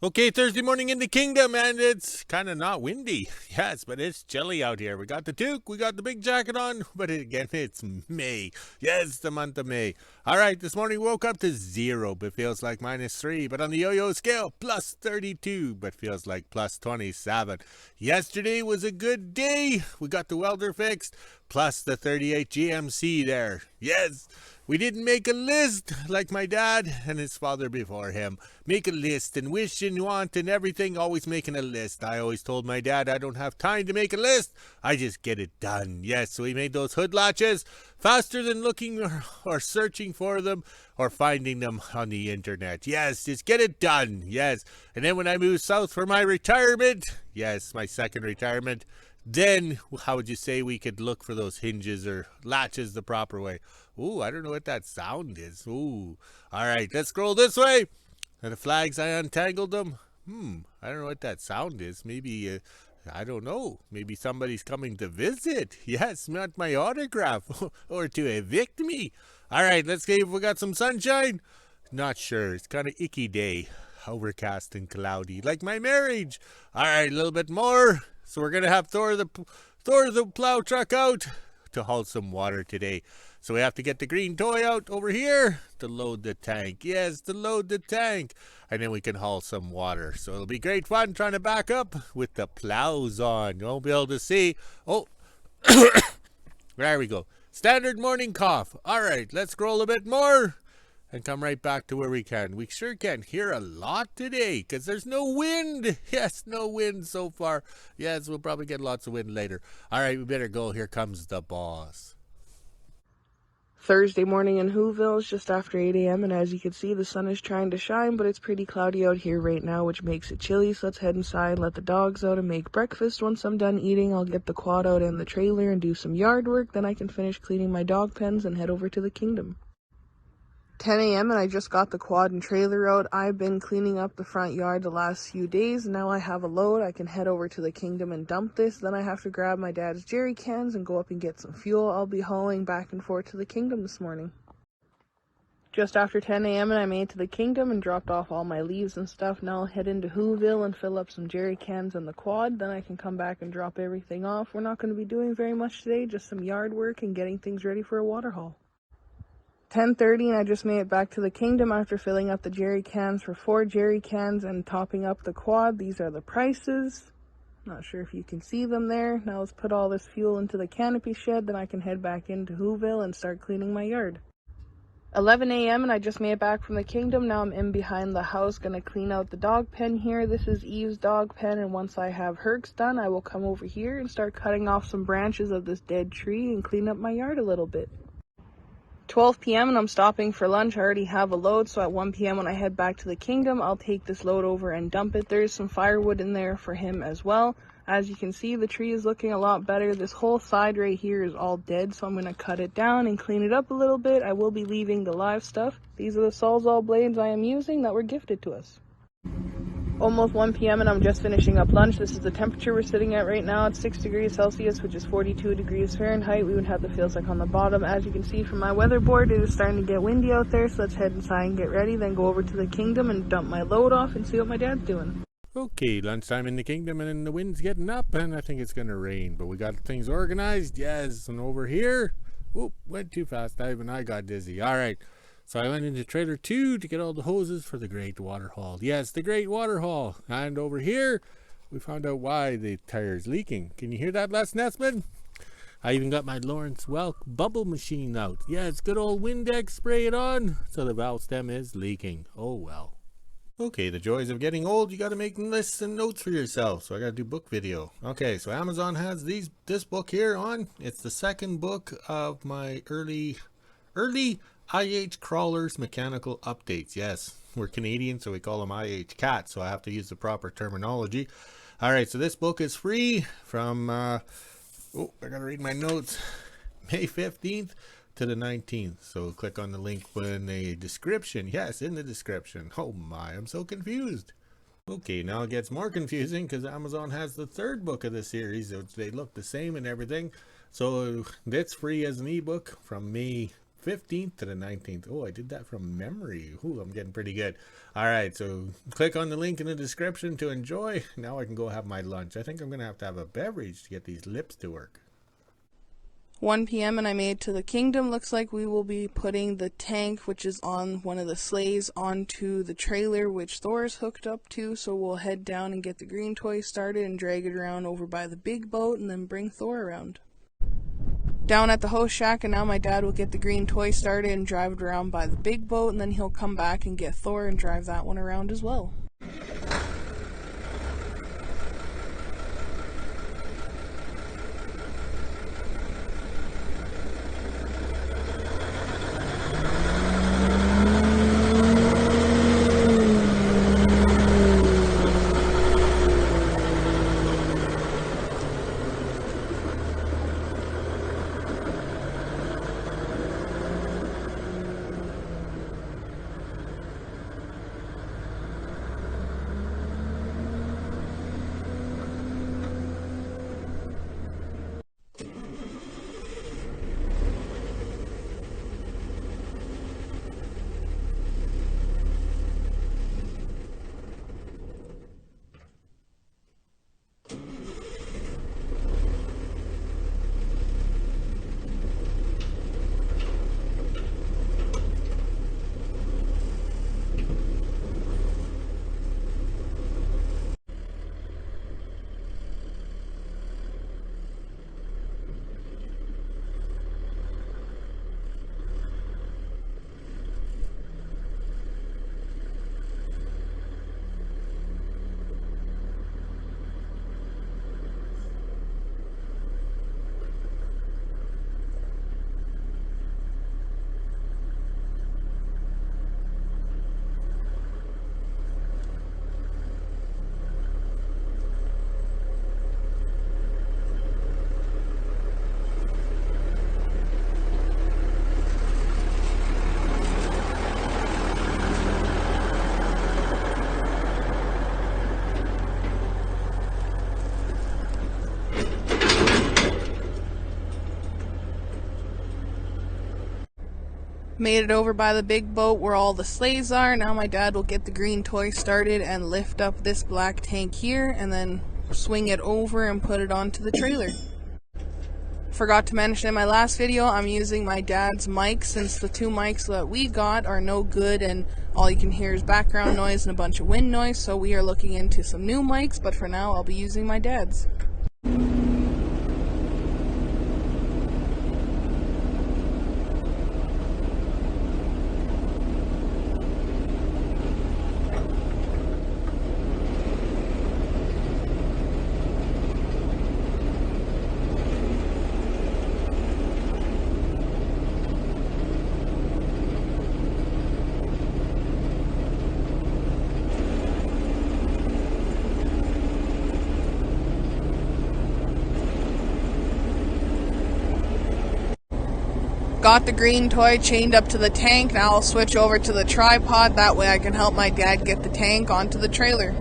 Okay, Thursday morning in the kingdom, and it's kind of not windy. Yes, but it's chilly out here. We got the toque, we got the big jacket on, but again, it's May. Yes, the month of May. All right, this morning woke up to 0, but feels like -3. But on the yo-yo scale, +32, but feels like +27. Yesterday was a good day. We got the welder fixed, plus the 38 GMC there. Yes. We didn't make a list like my dad and his father before him. Make a list and wish and want and everything, always making a list. I always told my dad I don't have time to make a list. I just get it done. Yes, so we made those hood latches faster than looking or searching for them or finding them on the internet. Yes, just get it done. Yes. And then when I moved south for my retirement, yes, my second retirement, then how would you say we could look for those hinges or latches the proper way? Ooh, I don't know what that sound is. Ooh. All right, let's scroll this way. And the flags, I untangled them. I don't know what that sound is. Maybe, I don't know. Maybe somebody's coming to visit. Yes, not my autograph. Or to evict me. All right, let's see if we got some sunshine. Not sure. It's kind of icky day. Overcast and cloudy, like my marriage. All right, a little bit more. So we're going to have Thor the plow truck out to haul some water today. So we have to get the green toy out over here to load the tank. Yes, to load the tank. And then we can haul some water. So it'll be great fun trying to back up with the plows on. You won't be able to see. Oh, there we go. Standard morning cough. All right, let's scroll a bit more and come right back to where we can. We sure can hear a lot today because there's no wind. Yes, no wind so far. Yes, we'll probably get lots of wind later. All right, we better go. Here comes the boss. Thursday morning in WHO-ville is just after 8 a.m. and as you can see the sun is trying to shine, but it's pretty cloudy out here right now, which makes it chilly. So let's head inside, let the dogs out and make breakfast. Once I'm done eating, I'll get the quad out and the trailer and do some yard work. Then I can finish cleaning my dog pens and head over to the kingdom. 10 a.m. and I just got the quad and trailer out. I've been cleaning up the front yard the last few days. Now I have a load. I can head over to the kingdom and dump this. Then I have to grab my dad's jerry cans and go up and get some fuel. I'll be hauling back and forth to the kingdom this morning. Just after 10 a.m. and I made it to the kingdom and dropped off all my leaves and stuff. Now I'll head into WHO-ville and fill up some jerry cans and the quad. Then I can come back and drop everything off. We're not going to be doing very much today, just some yard work and getting things ready for a water haul. 10:30 and I just made it back to the kingdom after filling up the jerry cans for 4 jerry cans and topping up the quad. These are the prices. Not sure if you can see them there. Now let's put all this fuel into the canopy shed, then I can head back into WHO-ville and start cleaning my yard. 11 a.m. and I just made it back from the kingdom. Now I'm in behind the house, gonna clean out the dog pen here. This is Eve's dog pen, and once I have Herc's done, I will come over here and start cutting off some branches of this dead tree and clean up my yard a little bit. 12 p.m. and I'm stopping for lunch. I already have a load, so at 1 p.m. when I head back to the kingdom, I'll take this load over and dump it. There's some firewood in there for him as well. As you can see, the tree is looking a lot better. This whole side right here is all dead, so I'm going to cut it down and clean it up a little bit. I will be leaving the live stuff. These are the Sawzall blades I am using that were gifted to us. Almost 1 p.m. and I'm just finishing up lunch. This is the temperature we're sitting at right now. It's 6 degrees Celsius, which is 42 degrees Fahrenheit. We would have the feels like on the bottom. As you can see from my weather board, it is starting to get windy out there, so let's head inside and get ready, then go over to the kingdom and dump my load off and see what my dad's doing. Okay, lunchtime in the kingdom, and the wind's getting up, and I think it's going to rain, but we got things organized. Yes, and over here, whoop, went too fast. Even I got dizzy. All right. So I went into trailer 2 to get all the hoses for the great water haul. Yes, the great water haul. And over here, we found out why the tire's leaking. Can you hear that, Les Nessman? I even got my Lawrence Welk bubble machine out. Yeah, it's good old Windex, spray it on. So the valve stem is leaking. Oh well. Okay, the joys of getting old, you got to make lists and notes for yourself. So I got to do book video. Okay, so Amazon has this book here on. It's the second book of my early IH Crawlers Mechanical Updates. Yes, we're Canadian, so we call them IH Cats, so I have to use the proper terminology. All right, so this book is free from, I gotta read my notes, May 15th to the 19th. So click on the link in the description. Yes, in the description. Oh my, I'm so confused. Okay, now it gets more confusing because Amazon has the third book of the series. They look the same and everything. So that's free as an ebook from May 15th to the 19th. Oh, I did that from memory. Ooh, I'm getting pretty good. All right, so click on the link in the description to enjoy. Now I can go have my lunch. I think I'm going to have a beverage to get these lips to work. 1 p.m. and I made it to the kingdom. Looks like we will be putting the tank, which is on one of the sleighs, onto the trailer, which Thor's hooked up to. So we'll head down and get the green toy started and drag it around over by the big boat and then bring Thor around. Down at the host shack, and now my dad will get the green toy started and drive it around by the big boat, and then he'll come back and get Thor and drive that one around as well. Made it over by the big boat where all the sleighs are. Now my dad will get the green toy started and lift up this black tank here and then swing it over and put it onto the trailer. Forgot to mention in my last video, I'm using my dad's mic since the two mics that we got are no good and all you can hear is background noise and a bunch of wind noise, so we are looking into some new mics, but for now I'll be using my dad's. Got the green toy chained up to the tank. Now I'll switch over to the tripod. That way I can help my dad get the tank onto the trailer.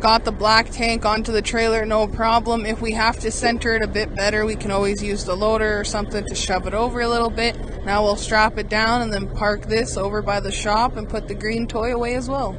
Got the black tank onto the trailer, no problem. If we have to center it a bit better, we can always use the loader or something to shove it over a little bit. Now we'll strap it down and then park this over by the shop and put the green toy away as well.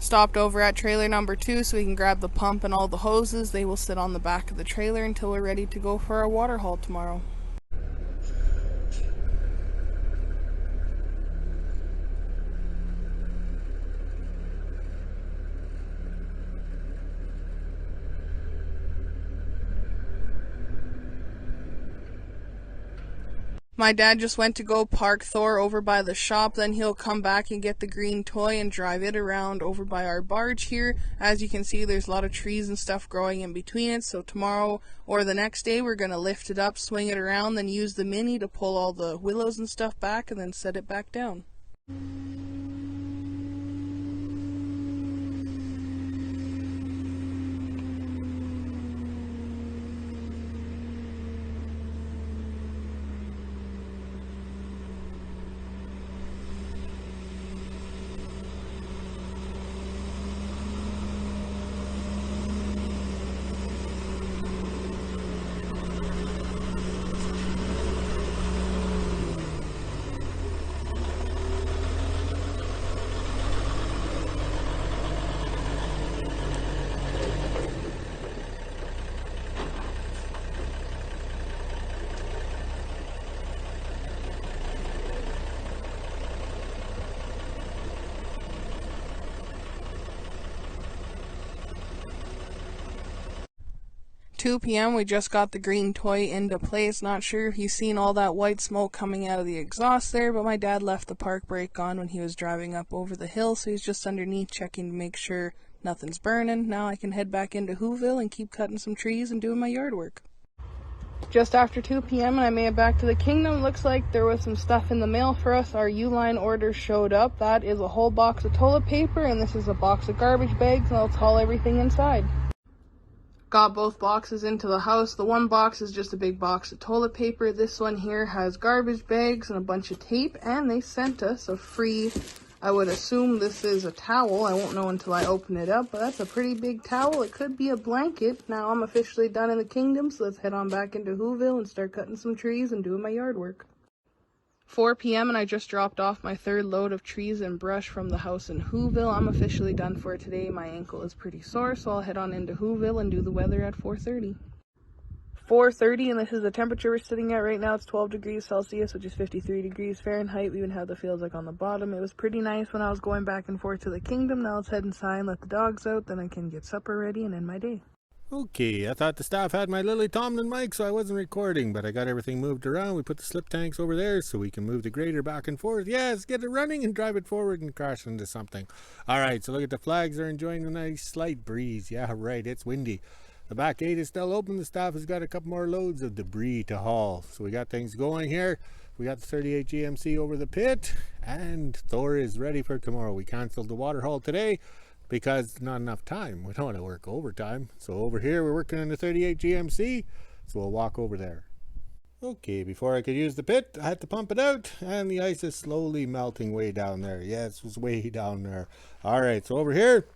Stopped over at trailer number 2 so we can grab the pump and all the hoses. They will sit on the back of the trailer until we're ready to go for our water haul tomorrow. My dad just went to go park Thor over by the shop, then he'll come back and get the green toy and drive it around over by our barge here. As you can see, there's a lot of trees and stuff growing in between it, so tomorrow or the next day we're going to lift it up, swing it around, then use the mini to pull all the willows and stuff back and then set it back down. 2 p.m. we just got the green toy into place. Not sure if you've seen all that white smoke coming out of the exhaust there, but my dad left the park brake on when he was driving up over the hill, so he's just underneath checking to make sure nothing's burning. Now I can head back into WHO-ville and keep cutting some trees and doing my yard work. Just after 2 p.m. and I made it back to the kingdom. Looks like there was some stuff in the mail for us. Our U-line order showed up. That is a whole box of toilet paper, and this is a box of garbage bags, and I'll haul everything inside. Got both boxes into the house. The one box is just a big box of toilet paper. This one here has garbage bags and a bunch of tape, and they sent us a free, I would assume this is a towel. I won't know until I open it up, but that's a pretty big towel. It could be a blanket. Now I'm officially done in the kingdom, so let's head on back into WHO-ville and start cutting some trees and doing my yard work. 4 p.m. and I just dropped off my third load of trees and brush from the house in WHO-ville. I'm officially done for today. My ankle is pretty sore, so I'll head on into WHO-ville and do the weather at 4:30. 4:30, and this is the temperature we're sitting at right now. It's 12 degrees Celsius, which is 53 degrees Fahrenheit. We even have the feels like on the bottom. It was pretty nice when I was going back and forth to the kingdom. Now let's head inside, let the dogs out, then I can get supper ready and end my day. Okay, I thought the staff had my Lily Tomlin mic, so I wasn't recording, but I got everything moved around. We put the slip tanks over there so we can move the grader back and forth. Yes, get it running and drive it forward and crash into something. All right, so look at the flags. They're enjoying a nice slight breeze. Yeah, right, it's windy. The back gate is still open. The staff has got a couple more loads of debris to haul. So we got things going here. We got the 38 GMC over the pit, and Thor is ready for tomorrow. We canceled the water haul today because not enough time. We don't want to work overtime. So over here we're working on the 38 GMC, so we'll walk over there. Okay, before I could use the pit, I had to pump it out, and the ice is slowly melting way down there. Yes, it was way down there. All right, so over here,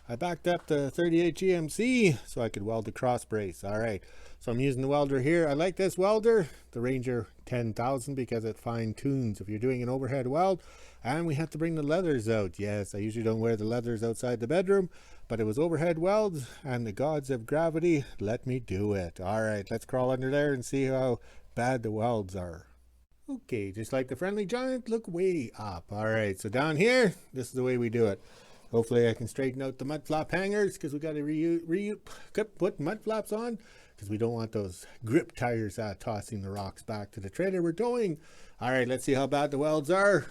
I backed up the 38 GMC so I could weld the cross brace. All right, so I'm using the welder here. I like this welder, the Ranger 10,000, because it fine tunes if you're doing an overhead weld. And we had to bring the leathers out. Yes, I usually don't wear the leathers outside the bedroom, but it was overhead welds, and the gods of gravity let me do it. All right, let's crawl under there and see how bad the welds are. Okay, just like the friendly giant, look way up. All right, so down here, this is the way we do it. Hopefully I can straighten out the mud flap hangers because we got to put mud flaps on because we don't want those grip tires tossing the rocks back to the trailer we're towing. All right, let's see how bad the welds are.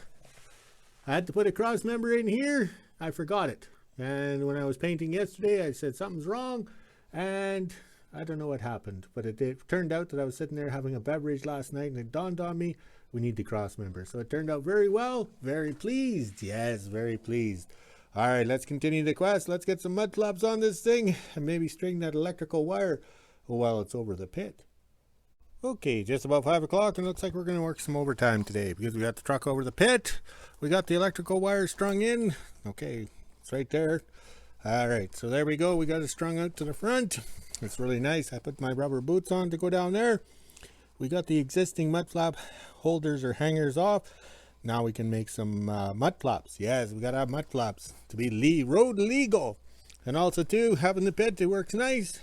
I had to put a cross member in here. I forgot it. And when I was painting yesterday, I said something's wrong. And I don't know what happened. But it turned out that I was sitting there having a beverage last night and it dawned on me, we need the cross member. So it turned out very well. Very pleased. Yes, very pleased. All right, let's continue the quest. Let's get some mud flaps on this thing and maybe string that electrical wire while it's over the pit. Okay, just about 5 o'clock, and it looks like we're going to work some overtime today because we got the truck over the pit. We got the electrical wire strung in. Okay, it's right there. All right, so there we go. We got it strung out to the front. It's really nice. I put my rubber boots on to go down there. We got the existing mud flap holders or hangers off. Now we can make some mud flaps. Yes, we got to have mud flaps to be road legal. And also, too, having the pit, it works nice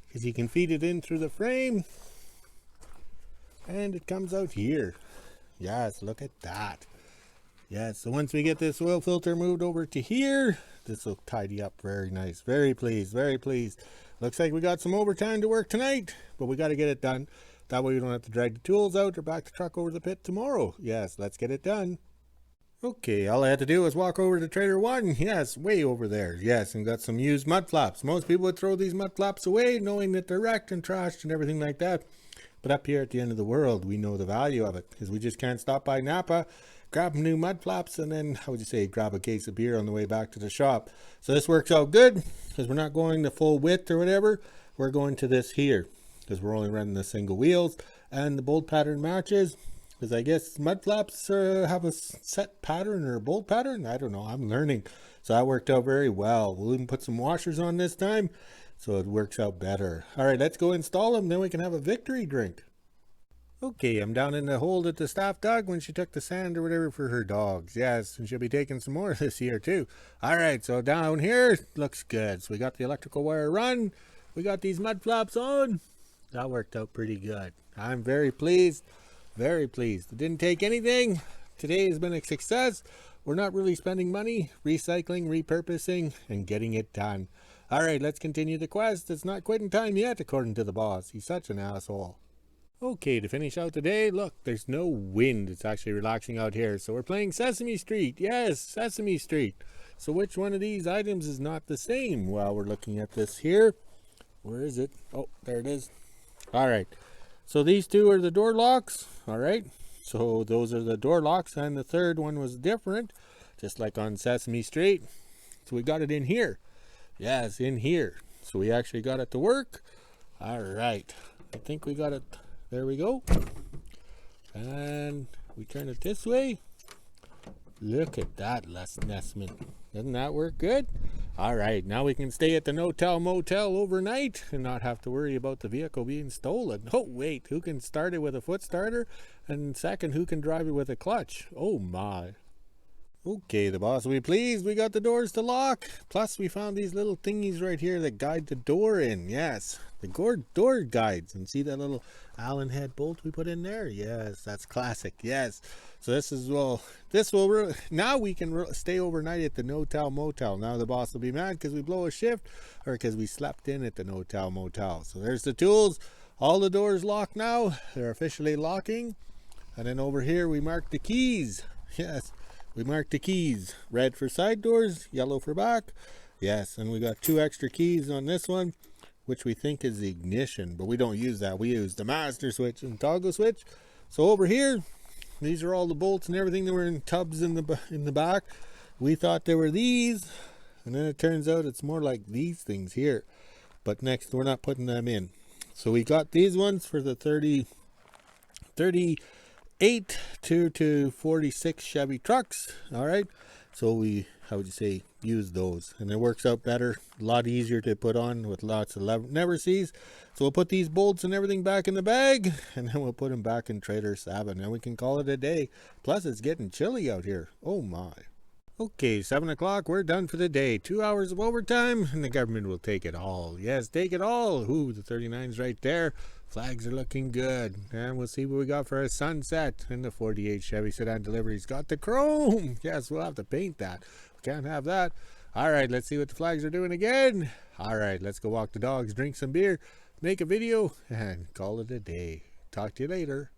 because you can feed it in through the frame. And it comes out here. Yes, look at that. Yes, so once we get this oil filter moved over to here, this will tidy up very nice. Very pleased, very pleased. Looks like we got some overtime to work tonight, but we got to get it done. That way we don't have to drag the tools out or back the truck over the pit tomorrow. Yes, let's get it done. Okay, all I had to do was walk over to Trailer 1. Yes, way over there. Yes, and got some used mud flaps. Most people would throw these mud flaps away knowing that they're wrecked and trashed and everything like that. But up here at the end of the world, we know the value of it because we just can't stop by Napa, grab new mud flaps, and then, how would you say, grab a case of beer on the way back to the shop. So this works out good because we're not going the full width or whatever. We're going to this here because we're only running the single wheels and the bolt pattern matches. Because I guess mud flaps have a set pattern or a bolt pattern. I don't know. I'm learning. So that worked out very well. We'll even put some washers on this time, so it works out better. All right, let's go install them. Then we can have a victory drink. Okay, I'm down in the hole that the staff dug when she took the sand or whatever for her dogs. Yes, and she'll be taking some more this year too. All right, so down here looks good. So we got the electrical wire run. We got these mud flaps on. That worked out pretty good. I'm very pleased. Very pleased. It didn't take anything. Today has been a success. We're not really spending money, recycling, repurposing, and getting it done. All right, let's continue the quest. It's not quitting time yet, according to the boss. He's such an asshole. Okay, to finish out the day, look, there's no wind. It's actually relaxing out here. So we're playing Sesame Street. Yes, Sesame Street. So which one of these items is not the same? Well, we're looking at this here. Where is it? Oh, there it is. All right. So these two are the door locks. All right. So those are the door locks. And the third one was different, just like on Sesame Street. So we got it in here. Yes, in here. So we actually got it to work. All right. I think we got it. There we go. And we turn it this way. Look at that, Les Nessman. Doesn't that work good? All right, now we can stay at the no-tell motel overnight and not have to worry about the vehicle being stolen. Oh, wait, who can start it with a foot starter? And second, who can drive it with a clutch? Oh, my. Okay, the boss will be pleased. We got the doors to lock. Plus, we found these little thingies right here that guide the door in. Yes, the door guides. And see that little Allen head bolt we put in there? Yes, that's classic. Yes. So now we can stay overnight at the no-tell motel. Now the boss will be mad because we blow a shift or because we slept in at the no-tell motel. So there's the tools. All the doors locked now. They're officially locking. And then over here we mark the keys. Yes. We marked the keys. Red for side doors, yellow for back. Yes, and we got 2 extra keys on this one, which we think is the ignition, but we don't use that. We use the master switch and toggle switch. So over here, these are all the bolts and everything that were in tubs in the back. We thought they were these, and then it turns out it's more like these things here. But next, we're not putting them in. So we got these ones for the 38 to 46 Chevy trucks. All right, so we, how would you say, use those, and it works out better, a lot easier to put on with lots of never sees. So we'll put these bolts and everything back in the bag, and then we'll put them back in Trailer 7, and we can call it a day. Plus it's getting chilly out here. Oh my. Okay, 7 o'clock, we're done for the day. 2 hours of overtime, and the government will take it all. Yes, take it all. Ooh, the 39's right there. Flags are looking good. And we'll see what we got for a sunset. In the 48 Chevy sedan delivery's got the chrome. Yes, we'll have to paint that. We can't have that. All right, let's see what the flags are doing again. All right, let's go walk the dogs, drink some beer, make a video, and call it a day. Talk to you later.